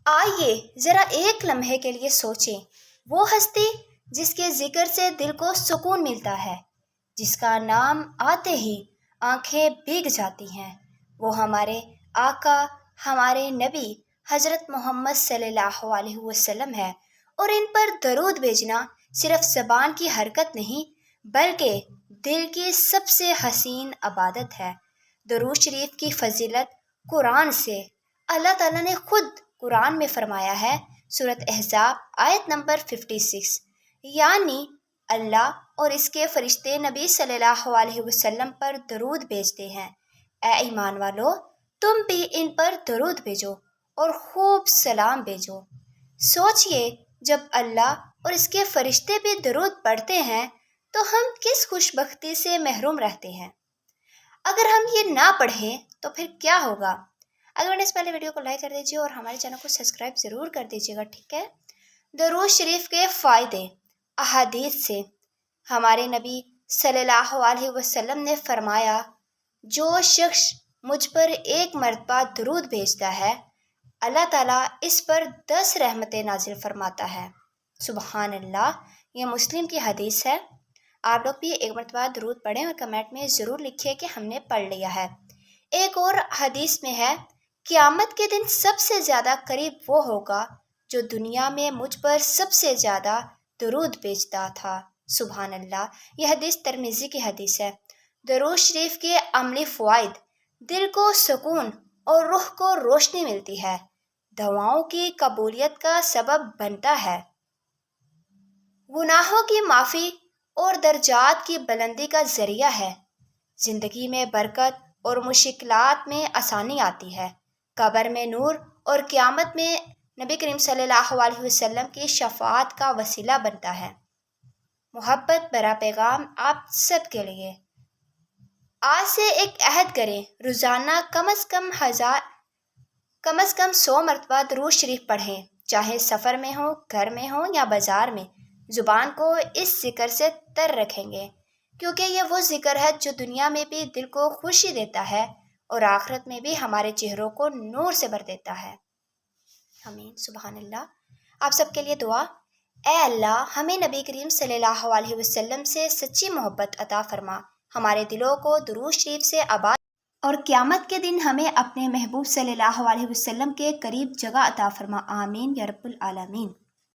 آئیے ذرا ایک لمحے کے لیے سوچیں، وہ ہستی جس کے ذکر سے دل کو سکون ملتا ہے، جس کا نام آتے ہی آنکھیں بھیگ جاتی ہیں، وہ ہمارے آقا، ہمارے نبی حضرت محمد صلی اللہ علیہ وسلم ہے۔ اور ان پر درود بھیجنا صرف زبان کی حرکت نہیں بلکہ دل کی سب سے حسین عبادت ہے۔ درود شریف کی فضیلت قرآن سے اللہ تعالیٰ نے خود قرآن میں فرمایا ہے، سورۃ احزاب آیت نمبر 56، یعنی اللہ اور اس کے فرشتے نبی صلی اللہ علیہ وسلم پر درود بھیجتے ہیں۔ اے ایمان والو، تم بھی ان پر درود بھیجو اور خوب سلام بھیجو۔ سوچئے، جب اللہ اور اس کے فرشتے بھی درود پڑھتے ہیں تو ہم کس خوش بختی سے محروم رہتے ہیں۔ اگر ہم یہ نہ پڑھیں تو پھر کیا ہوگا؟ اگر بڑھنے سے پہلے ویڈیو کو لائک کر دیجیے اور ہمارے چینل کو سبسکرائب ضرور کر دیجیے گا، ٹھیک ہے؟ درود شریف کے فائدے۔ احادیث سے ہمارے نبی صلی اللہ علیہ وسلم نے فرمایا، جو شخص مجھ پر ایک مرتبہ درود بھیجتا ہے، اللہ تعالیٰ اس پر 10 رحمتیں نازل فرماتا ہے۔ سبحان اللہ، یہ مسلم کی حدیث ہے۔ آپ لوگ بھی ایک مرتبہ درود پڑھیں اور کمنٹ میں ضرور لکھیے کہ ہم نے پڑھ لیا ہے۔ ایک اور حدیث میں ہے، قیامت کے دن سب سے زیادہ قریب وہ ہوگا جو دنیا میں مجھ پر سب سے زیادہ درود بھیجتا تھا۔ سبحان اللہ، یہ حدیث ترمذی کی حدیث ہے۔ درود شریف کے عملی فوائد: دل کو سکون اور روح کو روشنی ملتی ہے، دعاؤں کی قبولیت کا سبب بنتا ہے، گناہوں کی معافی اور درجات کی بلندی کا ذریعہ ہے، زندگی میں برکت اور مشکلات میں آسانی آتی ہے، قبر میں نور اور قیامت میں نبی کریم صلی اللہ علیہ وسلم کی شفاعت کا وسیلہ بنتا ہے۔ محبت بھرا پیغام آپ سب کے لیے۔ آج سے ایک عہد کریں، روزانہ کم از کم 100 مرتبہ درود شریف پڑھیں، چاہے سفر میں ہو، گھر میں ہو یا بازار میں۔ زبان کو اس ذکر سے تر رکھیں گے، کیونکہ یہ وہ ذکر ہے جو دنیا میں بھی دل کو خوشی دیتا ہے اور آخرت میں بھی ہمارے چہروں کو نور سے بھر دیتا ہے۔ آمین، سبحان اللہ۔ آپ سب کے لیے دعا۔ اے اللہ، ہمیں نبی کریم صلی اللہ علیہ وسلم سے سچی محبت عطا فرما، ہمارے دلوں کو درود شریف سے آباد اور قیامت کے دن ہمیں اپنے محبوب صلی اللہ علیہ وسلم کے قریب جگہ عطا فرما۔ آمین یا رب العالمین۔